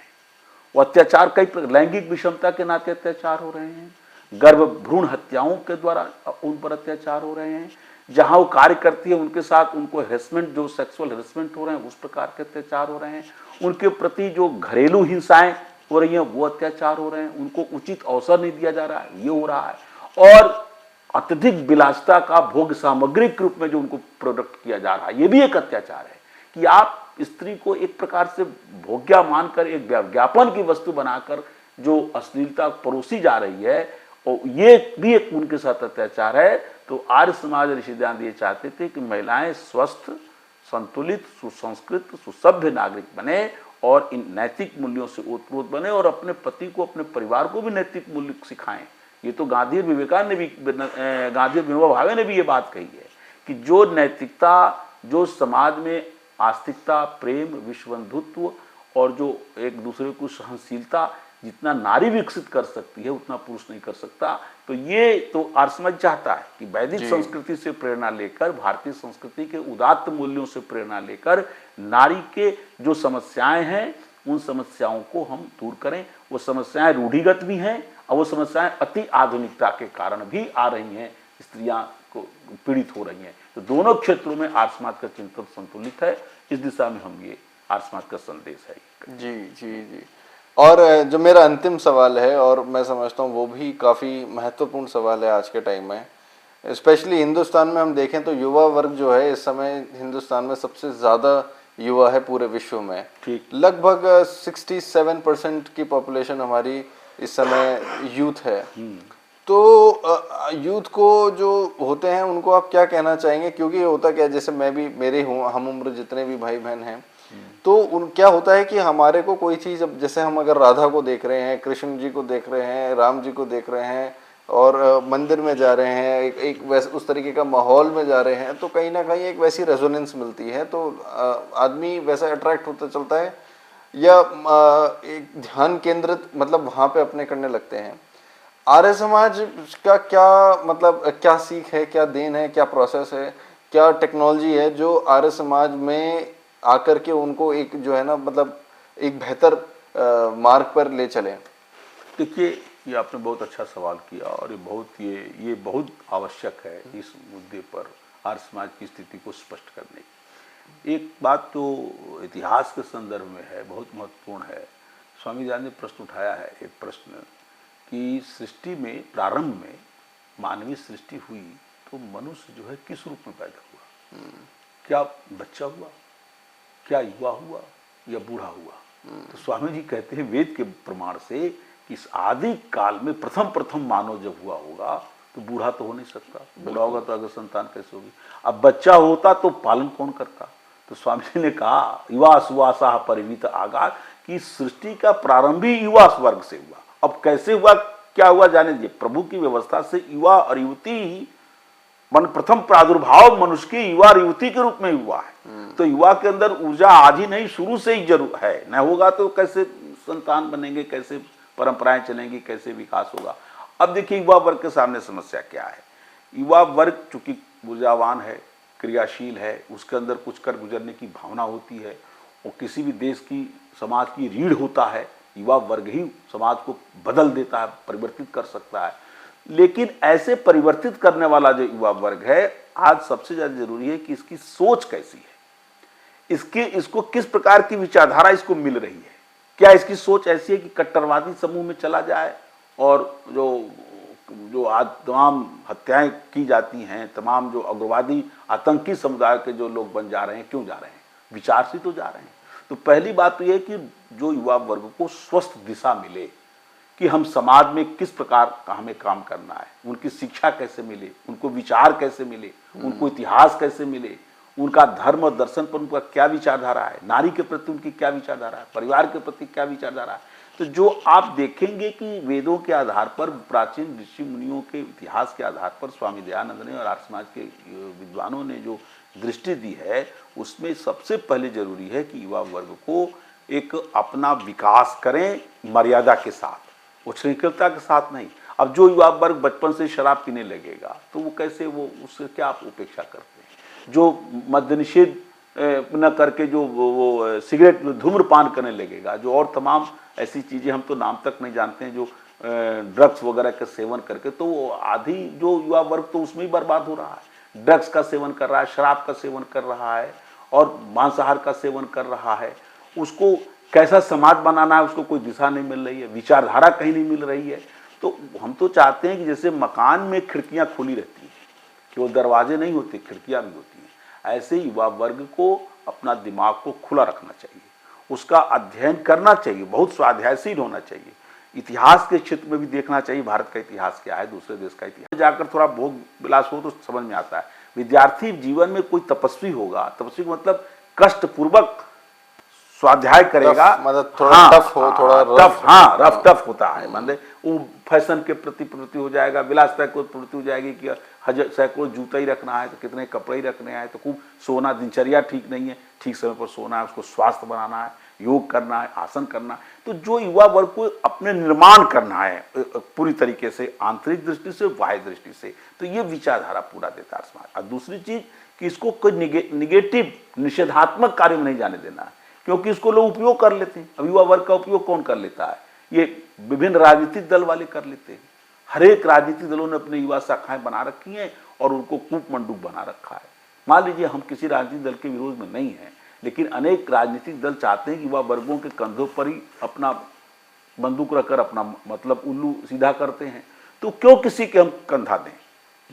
Speaker 2: वो अत्याचार कई लैंगिक विषमता के नाते अत्याचार हो रहे हैं, गर्भ भ्रूण हत्याओं के द्वारा उन पर अत्याचार हो रहे हैं, जहां वो कार्य करती है उनके साथ उनको हेरेसमेंट, जो सेक्सुअल हेरेसमेंट हो रहे हैं उस प्रकार के अत्याचार हो रहे हैं, उनके प्रति जो घरेलू हिंसाएं हो रही हैं वो अत्याचार हो रहे हैं, उनको उचित अवसर नहीं दिया जा रहा है, ये हो रहा है। और अत्यधिक विलासिता का भोग सामग्री के रूप में जो उनको प्रोडक्ट किया जा रहा है, ये भी एक अत्याचार है कि आप स्त्री को एक प्रकार से भोग्या मानकर, एक विज्ञापन की वस्तु बनाकर जो अश्लीलता परोसी जा रही है, और ये भी एक उनके साथ अत्याचार है। तो आर्य समाज ऋषि दयानंद ये चाहते थे कि महिलाएं स्वस्थ, संतुलित, सुसंस्कृत, सुसभ्य नागरिक बने और इन नैतिक मूल्यों से ओतप्रोत बने और अपने पति को, अपने परिवार को भी नैतिक मूल्य सिखाएं। ये तो गांधी और विवेकानंद ने भी, गांधी और विनोबा भावे ने भी ये बात कही है कि जो नैतिकता, जो समाज में आस्तिकता, प्रेम, विश्वबंधुत्व और जो एक दूसरे को सहनशीलता जितना नारी विकसित कर सकती है उतना पुरुष नहीं कर सकता। तो ये तो आर्य समाज चाहता है कि वैदिक संस्कृति से प्रेरणा लेकर, भारतीय संस्कृति के उदात्त मूल्यों से प्रेरणा लेकर नारी के जो समस्याएं हैं उन समस्याओं को हम दूर करें। वो समस्याएं रूढ़िगत भी हैं और वो समस्याएं अति आधुनिकता के कारण भी आ रही हैं, स्त्रियां को पीड़ित हो रही हैं। तो दोनों क्षेत्रों में आर्य समाज का चिंतन संतुलित है। इस दिशा में हम ये आर्य समाज का संदेश है।
Speaker 1: जी जी जी। और जो मेरा अंतिम सवाल है, और मैं समझता हूँ वो भी काफ़ी महत्वपूर्ण सवाल है आज के टाइम में, स्पेशली हिंदुस्तान में हम देखें तो युवा वर्ग जो है इस समय हिंदुस्तान में सबसे ज़्यादा युवा है पूरे विश्व में। लगभग 67% की पॉपुलेशन हमारी इस समय यूथ है। तो यूथ को जो होते हैं उनको आप क्या कहना चाहेंगे? क्योंकि होता क्या है, जैसे मैं भी, मेरे हम उम्र जितने भी भाई बहन हैं, तो उन क्या होता है कि हमारे को कोई चीज़, अब जैसे हम अगर राधा को देख रहे हैं, कृष्ण जी को देख रहे हैं, राम जी को देख रहे हैं और मंदिर में जा रहे हैं, एक वैसे उस तरीके का माहौल में जा रहे हैं, तो कहीं ना कहीं एक वैसी रेजोनेंस मिलती है, तो आदमी वैसा अट्रैक्ट होता चलता है या एक ध्यान केंद्रित मतलब वहाँ पे अपने करने लगते हैं। आर्य समाज का क्या मतलब, क्या सीख है, क्या देन है, क्या प्रोसेस है, क्या टेक्नोलॉजी है जो आर्य समाज में आकर के उनको एक जो है ना मतलब एक बेहतर मार्ग पर ले चले?
Speaker 2: देखिए, ये आपने बहुत अच्छा सवाल किया और ये बहुत आवश्यक है इस मुद्दे पर आर्य समाज की स्थिति को स्पष्ट करने की। एक बात तो इतिहास के संदर्भ में है, बहुत महत्वपूर्ण है। स्वामी जी ने प्रश्न उठाया है, एक प्रश्न कि सृष्टि में प्रारंभ में मानवीय सृष्टि हुई तो मनुष्य जो है किस रूप में पैदा हुआ? क्या बच्चा हुआ, क्या युवा हुआ या बूढ़ा हुआ? तो स्वामी जी कहते हैं वेद के प्रमाण से कि इस आदि काल में प्रथम मानव जब हुआ होगा तो बूढ़ा तो हो नहीं सकता, बूढ़ा होगा तो अगर संतान कैसे होगी? अब बच्चा होता तो पालन कौन करता? तो स्वामी जी ने कहा युवा सुवासा परिवीत आगाज, कि सृष्टि का प्रारंभ ही युवा वर्ग से हुआ। अब कैसे हुआ, क्या हुआ जाने दीजिए। प्रभु की व्यवस्था से युवा और युवती ही मन प्रथम प्रादुर्भाव मनुष्य की युवा और युवती के रूप में हुआ है। तो युवा के अंदर ऊर्जा आज ही नहीं, शुरू से ही जरूर है। न होगा तो कैसे संतान बनेंगे, कैसे परंपराएं चलेंगी, कैसे विकास होगा? अब देखिए युवा वर्ग के सामने समस्या क्या है। युवा वर्ग चूंकि ऊर्जावान है, क्रियाशील है, उसके अंदर कुछ कर गुजरने की भावना होती है और किसी भी देश की, समाज की रीढ़ होता है। युवा वर्ग ही समाज को बदल देता है, परिवर्तित कर सकता है। लेकिन ऐसे परिवर्तित करने वाला जो युवा वर्ग है, आज सबसे ज्यादा जरूरी है कि इसकी सोच कैसी है, इसको किस प्रकार की विचारधारा इसको मिल रही है। क्या इसकी सोच ऐसी है कि कट्टरवादी समूह में चला जाए और जो आज तमाम हत्याएं की जाती हैं, तमाम जो उग्रवादी आतंकी समुदाय के जो लोग बन जा रहे हैं, क्यों जा रहे हैं? विचार से तो जा रहे हैं। तो पहली बात तो यह कि जो युवा वर्ग को स्वस्थ दिशा मिले कि हम समाज में किस प्रकार का हमें काम करना है, उनकी शिक्षा कैसे मिले, उनको विचार कैसे मिले, उनको इतिहास कैसे मिले, उनका धर्म और दर्शन पर उनका क्या विचारधारा है, नारी के प्रति उनकी क्या विचारधारा है, परिवार के प्रति क्या विचारधारा है। तो जो आप देखेंगे कि वेदों के आधार पर, प्राचीन ऋषि मुनियों के इतिहास के आधार पर स्वामी दयानंद ने और आर्य समाज के विद्वानों ने जो दृष्टि दी है, उसमें सबसे पहले जरूरी है कि युवा वर्ग को एक अपना विकास करें मर्यादा के साथ, उच्छृंखलता के साथ नहीं। अब जो युवा वर्ग बचपन से शराब पीने लगेगा तो वो कैसे, वो उससे क्या आप उपेक्षा करते हैं? जो मद्य निषेध न करके जो वो सिगरेट धूम्रपान करने लगेगा, जो और तमाम ऐसी चीजें हम तो नाम तक नहीं जानते हैं, जो ड्रग्स वगैरह का सेवन करके, तो वो आधी जो युवा वर्ग तो उसमें ही बर्बाद हो रहा है। ड्रग्स का सेवन कर रहा है, शराब का सेवन कर रहा है और मांसाहार का सेवन कर रहा है। उसको कैसा समाज बनाना है उसको कोई दिशा नहीं मिल रही है, विचारधारा कहीं नहीं मिल रही है। तो हम तो चाहते हैं कि जैसे मकान में खिड़कियां खुली रहती हैं, केवल दरवाजे नहीं होते, खिड़कियां भी होती हैं, ऐसे ही युवा वर्ग को अपना दिमाग को खुला रखना चाहिए, उसका अध्ययन करना चाहिए, बहुत स्वाध्यायशील होना चाहिए। इतिहास के क्षेत्र में भी देखना चाहिए भारत का इतिहास क्या है, दूसरे देश का इतिहास। जाकर थोड़ा भोग विलास हो तो समझ में आता है। विद्यार्थी जीवन में कोई तपस्वी होगा, तपस्वी मतलब कष्ट पूर्वक स्वाध्याय करेगा,
Speaker 1: मतलब थोड़ा टफ हो, थोड़ा
Speaker 2: टफ, रफ टफ होता है। मतलब वो फैशन के प्रति प्रवृत्ति हो जाएगा, विलासता को प्रवृत्ति हो जाएगी कि सैकड़ों जूता ही रखना है, तो कितने कपड़े ही रखने हैं, तो खूब सोना, दिनचर्या ठीक नहीं है, ठीक समय पर सोना है, उसको स्वास्थ्य बनाना है, योग करना है, आसन करना है। तो जो युवा वर्ग को अपने निर्माण करना है पूरी तरीके से, आंतरिक दृष्टि से, बाह्य दृष्टि से, तो ये विचारधारा पूरा देता है समाज। और दूसरी चीज कि इसको कोई निगेटिव निषेधात्मक कार्य में नहीं जाने देना है, क्योंकि इसको लोग उपयोग कर लेते हैं। अब युवा वर्ग का उपयोग कौन कर लेता है? ये विभिन्न राजनीतिक दल वाले कर लेते हैं। हर एक राजनीतिक दलों ने अपने युवा शाखाएं बना रखी हैं और उनको कूप मंडूक बना रखा है। मान लीजिए हम किसी राजनीतिक दल के विरोध में नहीं हैं, लेकिन अनेक राजनीतिक दल चाहते हैं कि युवा वर्गों के कंधों पर ही अपना बंदूक रखकर अपना मतलब उल्लू सीधा करते हैं। तो क्यों किसी के हम कंधा दें?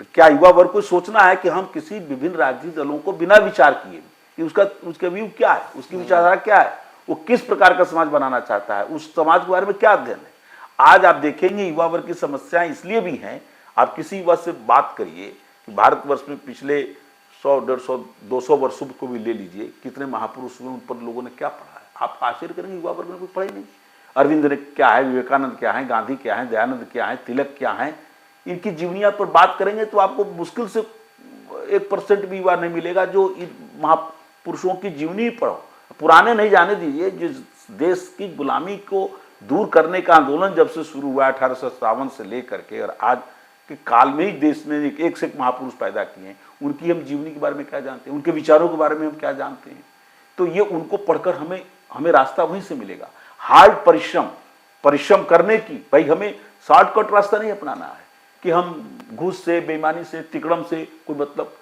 Speaker 2: क्या युवा वर्ग को सोचना है कि हम किसी विभिन्न राजनीतिक दलों को बिना विचार किए कि उसका व्यू क्या है, उसकी विचारधारा क्या है, वो किस प्रकार का समाज बनाना चाहता है, उस समाज के बारे में क्या अध्ययन है। आज आप देखेंगे युवा वर्ग की समस्याएं इसलिए भी हैं, आप किसी युवा से बात करिए कि भारतवर्ष में पिछले 100, 150, 200 वर्षों को भी ले लीजिए, कितने महापुरुष हुए, उन पर लोगों ने क्या पढ़ा है। आप आश्चर्य करेंगे युवा वर्ग ने कुछ पढ़ा ही नहीं। अरविंद ने क्या है, विवेकानंद क्या है, गांधी क्या है, दयानंद क्या है, तिलक क्या है, इनकी जीवनियां पर बात करेंगे तो आपको मुश्किल से 1% भी युवा नहीं मिलेगा जो इन महापुरुषों की जीवनी पढ़ो। पुराने नहीं जाने दीजिए। जिस देश की गुलामी को दूर करने का आंदोलन जब से शुरू हुआ 1857 से लेकर के, और आज के काल में ही देश ने एक से एक महापुरुष पैदा किए हैं, उनकी हम जीवनी के बारे में क्या जानते हैं, उनके विचारों के बारे में हम क्या जानते हैं। तो ये उनको पढ़कर हमें रास्ता वहीं से मिलेगा। हार्ड परिश्रम करने की, भाई हमें शॉर्टकट रास्ता नहीं अपनाना है कि हम घूस से, बेईमानी से, तिकड़म से, कोई मतलब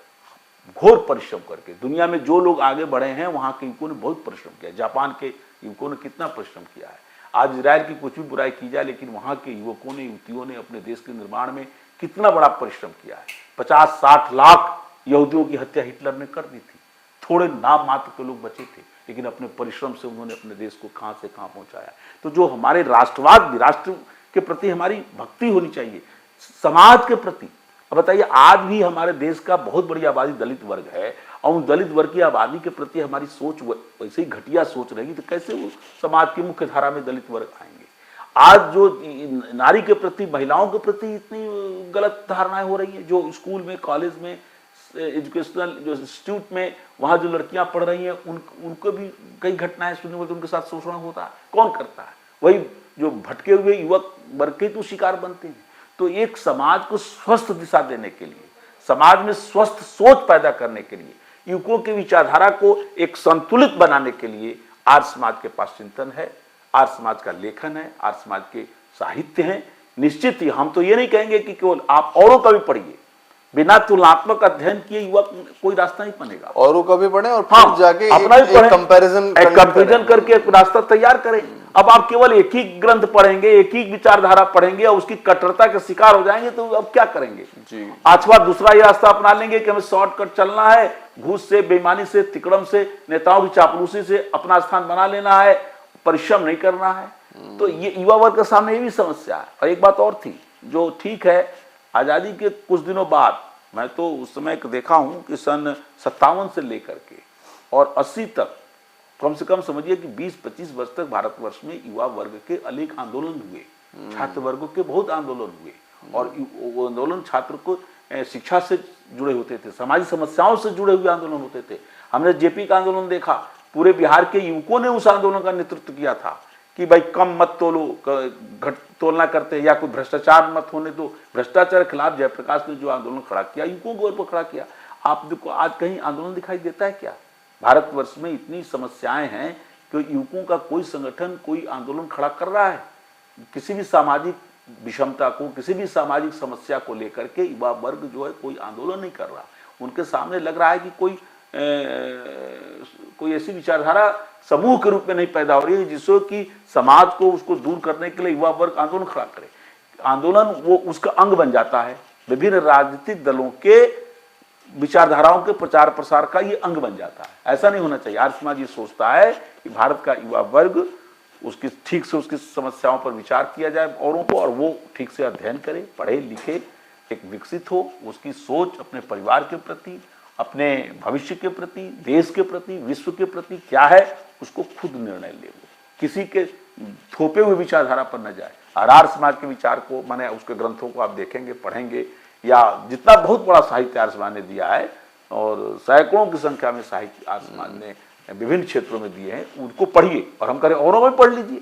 Speaker 2: घोर परिश्रम करके। दुनिया में जो लोग आगे बढ़े हैं वहां के युवकों ने बहुत परिश्रम किया। जापान के युवकों ने कितना परिश्रम किया है। आज इजराइल की कुछ भी बुराई की जाए, लेकिन वहां के युवकों ने, युवतियों ने अपने देश के निर्माण में कितना बड़ा परिश्रम किया है। 50-60 लाख यहूदियों की हत्या हिटलर ने कर दी थी। थोड़े नाम मात्र के लोग बचे थे, लेकिन अपने परिश्रम से उन्होंने अपने देश को कहां से कहां पहुंचाया। तो जो हमारे राष्ट्रवाद भी, राष्ट्र के प्रति हमारी भक्ति होनी चाहिए, समाज के प्रति। अब बताइए, आज भी हमारे देश का बहुत बड़ी आबादी दलित वर्ग है, और उन दलित वर्ग की आबादी के प्रति हमारी सोच वैसे ही घटिया सोच रहेगी तो कैसे वो समाज की मुख्य धारा में दलित वर्ग आएंगे। आज जो नारी के प्रति, महिलाओं के प्रति इतनी गलत धारणाएं हो रही हैं, जो स्कूल में, कॉलेज में, एजुकेशनल जो इंस्टीट्यूट में वहां जो लड़कियां पढ़ रही हैं, उनको भी कई घटनाएं सुनने में, उनके साथ शोषण होता है। कौन करता है? वही जो भटके हुए युवक वर्ग के तो शिकार बनते हैं। तो एक समाज को स्वस्थ दिशा देने के लिए, समाज में स्वस्थ सोच पैदा करने के लिए, युवकों की विचारधारा को एक संतुलित बनाने के लिए आर्य समाज के पास चिंतन है, आर्य समाज का लेखन है, आर्य समाज के साहित्य हैं। निश्चित ही हम तो ये नहीं कहेंगे कि केवल आप औरों का भी पढ़िए, बिना तुलनात्मक अध्ययन किए युवा कोई रास्ता नहीं बनेगा।
Speaker 1: औरों का भी पढ़ें और फिर जाके
Speaker 2: अपना भी पढ़ें,
Speaker 1: कंपैरिजन
Speaker 2: करके एक रास्ता तैयार करें। अब आप केवल एक ही ग्रंथ पढ़ेंगे, एक ही विचारधारा पढ़ेंगे और उसकी कट्टरता के शिकार हो जाएंगे तो अब क्या करेंगे जी। अथवा दूसरा ये रास्ता अपना लेंगे कि हमें शॉर्टकट चलना है, घूस से, बेईमानी से, तिकड़म से, नेताओं की चापलूसी से अपना स्थान बना लेना है, परिश्रम नहीं करना है। तो ये युवा वर्ग के सामने ये भी समस्या है। और एक बात और थी जो ठीक है, आजादी के कुछ दिनों बाद, मैं तो उस समय देखा हूं कि सन 57 से लेकर के और 80 तक, कम से कम समझिए कि 20-25 वर्ष तक भारतवर्ष में युवा वर्ग के अनेक आंदोलन हुए, छात्र वर्गों के बहुत आंदोलन हुए। और वो आंदोलन छात्र को शिक्षा से जुड़े होते थे, सामाजिक समस्याओं से जुड़े हुए आंदोलन होते थे। हमने जेपी का आंदोलन देखा, पूरे बिहार के युवकों ने उस आंदोलन का नेतृत्व किया था कि भाई कम मत तोलो, तोलना करते, या कोई भ्रष्टाचार मत होने दो। भ्रष्टाचार के खिलाफ जयप्रकाश ने जो आंदोलन खड़ा किया, युवकों के ऊपर खड़ा किया। आप देखो आज कहीं आंदोलन दिखाई देता है क्या? भारतवर्ष में इतनी समस्याएं हैं कि युवकों का कोई संगठन, कोई आंदोलन खड़ा कर रहा है? किसी भी सामाजिक विषमता को, किसी भी सामाजिक समस्या को लेकर के युवा वर्ग जो है कोई आंदोलन नहीं कर रहा। उनके सामने लग रहा है कि कोई ऐसी विचारधारा समूह के रूप में नहीं पैदा हो रही है जिससे कि समाज को उसको दूर करने के लिए युवा वर्ग आंदोलन खड़ा करे। आंदोलन वो उसका अंग बन जाता है, विभिन्न राजनीतिक दलों के विचारधाराओं के प्रचार प्रसार का ये अंग बन जाता है। ऐसा नहीं होना चाहिए। आर्य समाज ये सोचता है कि भारत का युवा वर्ग उसकी ठीक से उसकी समस्याओं पर विचार किया जाए औरों को, और वो ठीक से अध्ययन करे, पढ़े लिखे, एक विकसित हो, उसकी सोच अपने परिवार के प्रति, अपने भविष्य के प्रति, देश के प्रति, विश्व के प्रति क्या है उसको खुद निर्णय ले, वो किसी के थोपे हुए विचारधारा पर न जाए। आर्य समाज के विचार को, माने उसके ग्रंथों को आप देखेंगे, पढ़ेंगे, या जितना बहुत बड़ा साहित्य आर्य समाज ने दिया है और सैकड़ों की संख्या में साहित्य आर्य समाज ने विभिन्न क्षेत्रों में दिए हैं, उनको पढ़िए। और हम करें औरों में पढ़ लीजिए।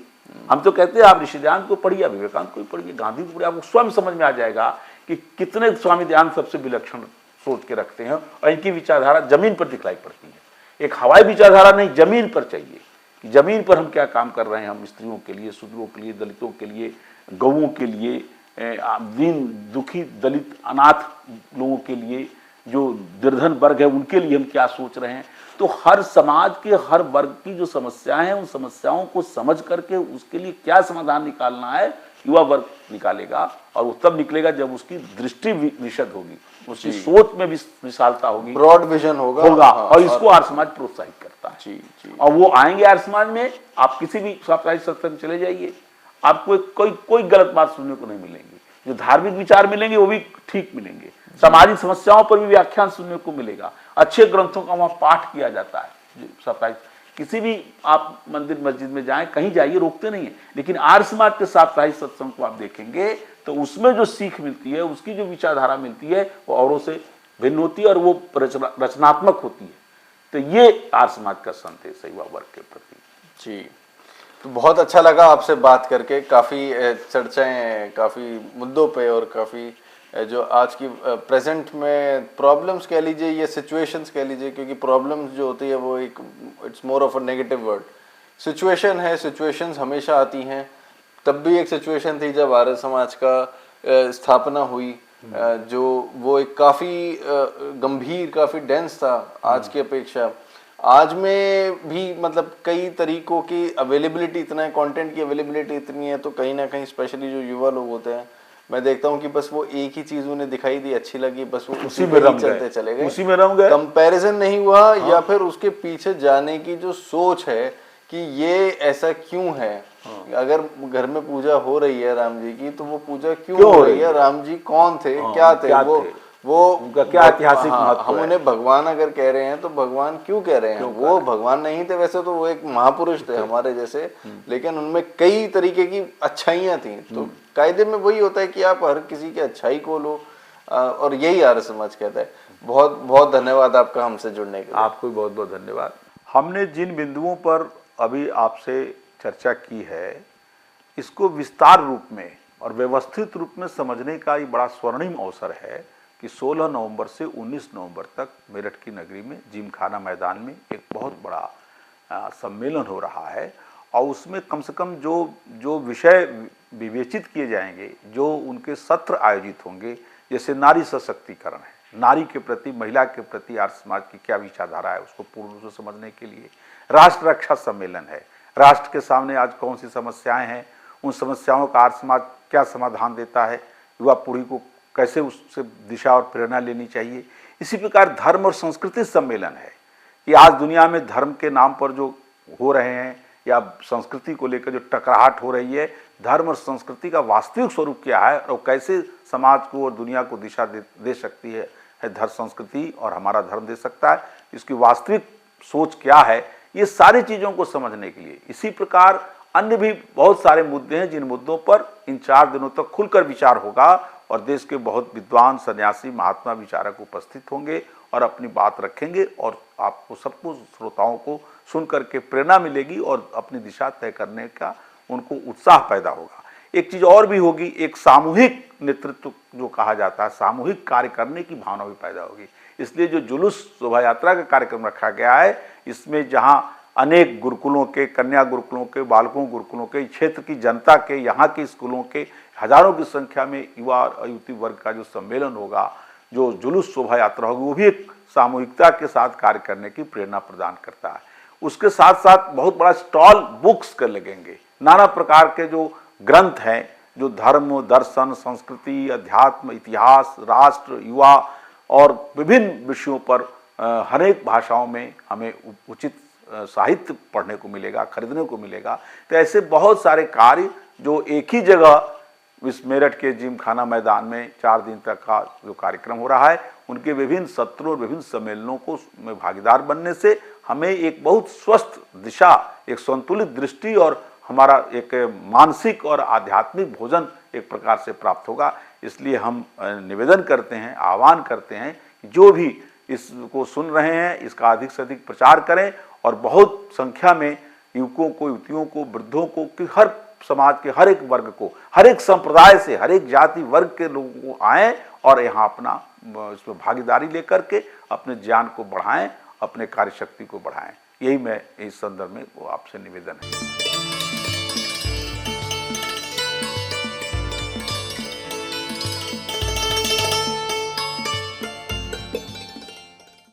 Speaker 2: हम तो कहते हैं आप ऋषि दयानंद को पढ़िए, विवेकानंद को पढ़िए, गांधी को पढ़िए, आपको स्वयं समझ में आ जाएगा कि कितने स्वामी दयानंद सबसे विलक्षण सोच के रखते हैं और इनकी विचारधारा जमीन पर दिखलाई पड़ती है। एक हवाई विचारधारा नहीं, जमीन पर चाहिए कि जमीन पर हम क्या काम कर रहे हैं। हम स्त्रियों के लिए, शूद्रों के लिए, दलितों के लिए, गौओं के लिए, दीन दुखी दलित अनाथ लोगों के लिए, जो निर्धन वर्ग है उनके लिए हम क्या सोच रहे हैं। तो हर समाज के हर वर्ग की जो समस्याएं हैं उन समस्याओं को समझ करके उसके लिए क्या समाधान निकालना है युवा वर्ग निकालेगा, और वो तब निकलेगा जब उसकी दृष्टि विशद होगी, उसकी सोच में भी विशालता होगी,
Speaker 1: ब्रॉड विजन होगा।
Speaker 2: हाँ, और इसको आर्य समाज प्रोत्साहित करता है।
Speaker 1: जी।
Speaker 2: और वो आएंगे आर्य समाज में। आप किसी भी साप्ताहिक सत्संग चले जाइए, आपको कोई गलत बात सुनने को नहीं मिलेंगी। जो धार्मिक विचार मिलेंगे वो भी ठीक मिलेंगे, सामाजिक समस्याओं पर भी व्याख्यान सुनने को मिलेगा, अच्छे ग्रंथों का वहां पाठ किया जाता है। साप्ताहिक किसी भी आप मंदिर मस्जिद में जाएं, कहीं जाइए, रोकते नहीं है, लेकिन आर्य समाज के साप्ताहिक सत्संग को आप देखेंगे तो उसमें जो सीख मिलती है, उसकी जो विचारधारा मिलती है वो औरों से भिन्न होती है और वो रचनात्मक होती है। तो ये आर्य समाज का संदेश है युवा वर्ग के प्रति।
Speaker 1: जी, तो बहुत अच्छा लगा आपसे बात करके। काफ़ी चर्चाएं, काफ़ी मुद्दों पे, और काफ़ी जो आज की प्रेजेंट में प्रॉब्लम्स कह लीजिए या सिचुएशंस कह लीजिए, क्योंकि प्रॉब्लम्स जो होती है वो एक it's more of a negative word. Situation है, सिचुएशंस हमेशा आती हैं। तब भी एक सिचुएशन थी जब आर्य समाज का स्थापना हुई, जो वो एक काफ़ी गंभीर, काफ़ी डेंस था आज की अपेक्षा। आज में भी मतलब कई तरीकों की अवेलेबिलिटी, इतना है, कंटेंट की अवेलेबिलिटी इतनी है, तो कहीं ना कहीं स्पेशली जो युवा लोग होते हैं, मैं देखता हूँ कि बस वो एक ही चीज उन्हें दिखाई दी, अच्छी लगी, बस वो उसी में चलते चले गए,
Speaker 2: उसी में रम गए,
Speaker 1: कंपैरिजन नहीं हुआ। हाँ। या फिर उसके पीछे जाने की जो सोच है कि ये ऐसा क्यों है। हाँ। अगर घर में पूजा हो रही है राम जी की, तो वो पूजा क्यों हो रही है, राम जी कौन थे, हाँ, क्या थे, वो
Speaker 2: उनका क्या ऐतिहासिक महत्व है।
Speaker 1: हम उन्हें भगवान अगर कह रहे हैं तो भगवान क्यों कह रहे हैं, वो भगवान नहीं थे, वैसे तो वो एक महापुरुष थे हमारे जैसे, लेकिन उनमें कई तरीके की अच्छाइयाँ थी। तो कायदे में वही होता है कि आप हर किसी की अच्छाई को लो, और यही आर्य समाज कहता है। बहुत बहुत धन्यवाद आपका हमसे जुड़ने के लिए।
Speaker 2: आपको भी बहुत बहुत धन्यवाद। हमने जिन बिंदुओं पर अभी आपसे चर्चा की है, इसको विस्तार रूप में और व्यवस्थित रूप में समझने का ये बड़ा स्वर्णिम अवसर है कि 16 नवंबर से 19 नवंबर तक मेरठ की नगरी में जिमखाना मैदान में एक बहुत बड़ा सम्मेलन हो रहा है, और उसमें कम से कम जो विषय विवेचित किए जाएंगे, जो उनके सत्र आयोजित होंगे, जैसे नारी सशक्तिकरण है, नारी के प्रति, महिला के प्रति आर्य समाज की क्या विचारधारा है उसको पूर्ण रूप से समझने के लिए। राष्ट्र रक्षा सम्मेलन है, राष्ट्र के सामने आज कौन सी समस्याएं हैं, उन समस्याओं का आर्य समाज क्या समाधान देता है, युवा पीढ़ी को कैसे उससे दिशा और प्रेरणा लेनी चाहिए। इसी प्रकार धर्म और संस्कृति सम्मेलन है कि आज दुनिया में धर्म के नाम पर जो हो रहे हैं या संस्कृति को लेकर जो टकराहट हो रही है, धर्म और संस्कृति का वास्तविक स्वरूप क्या है और कैसे समाज को और दुनिया को दिशा दे सकती है धर्म संस्कृति और हमारा धर्म दे सकता है, इसकी वास्तविक सोच क्या है, ये सारी चीज़ों को समझने के लिए। इसी प्रकार अन्य भी बहुत सारे मुद्दे हैं जिन मुद्दों पर इन 4 दिनों तक खुलकर विचार होगा और देश के बहुत विद्वान, सन्यासी, महात्मा, विचारक उपस्थित होंगे और अपनी बात रखेंगे, और आपको सबको, श्रोताओं को सुन करके प्रेरणा मिलेगी और अपनी दिशा तय करने का उनको उत्साह पैदा होगा। एक चीज़ और भी होगी, एक सामूहिक नेतृत्व जो कहा जाता है, सामूहिक कार्य करने की भावना भी पैदा होगी। इसलिए जो जुलूस शोभा यात्रा का कार्यक्रम रखा गया है, इसमें जहाँ अनेक गुरुकुलों के, कन्या गुरुकुलों के, बालकों गुरुकुलों के, क्षेत्र की जनता के, यहाँ के स्कूलों के हजारों की संख्या में युवा और युवती वर्ग का जो सम्मेलन होगा, जो जुलूस शोभा यात्रा होगी, वो भी एक सामूहिकता के साथ कार्य करने की प्रेरणा प्रदान करता है। उसके साथ साथ बहुत बड़ा स्टॉल बुक्स के लगेंगे, नाना प्रकार के जो ग्रंथ हैं, जो धर्म, दर्शन, संस्कृति, अध्यात्म, इतिहास, राष्ट्र, युवा और विभिन्न विषयों पर हरेक भाषाओं में हमें उचित साहित्य पढ़ने को मिलेगा, खरीदने को मिलेगा। तो ऐसे बहुत सारे कार्य जो एक ही जगह इस मेरठ के जिमखाना मैदान में 4 दिन तक का जो कार्यक्रम हो रहा है, उनके विभिन्न सत्रों और विभिन्न सम्मेलनों को में भागीदार बनने से हमें एक बहुत स्वस्थ दिशा, एक संतुलित दृष्टि और हमारा एक मानसिक और आध्यात्मिक भोजन एक प्रकार से प्राप्त होगा। इसलिए हम निवेदन करते हैं, आह्वान करते हैं कि जो भी इसको सुन रहे हैं, इसका अधिक से अधिक प्रचार करें और बहुत संख्या में युवकों को, युवतियों को, वृद्धों को, कि हर समाज के हर एक वर्ग को, हर एक संप्रदाय से, हर एक जाति वर्ग के लोगों को आएं और यहाँ अपना इसमें भागीदारी लेकर के अपने ज्ञान को बढ़ाएं, अपने कार्यशक्ति को बढ़ाएं। यही मैं इस संदर्भ में आपसे निवेदन है।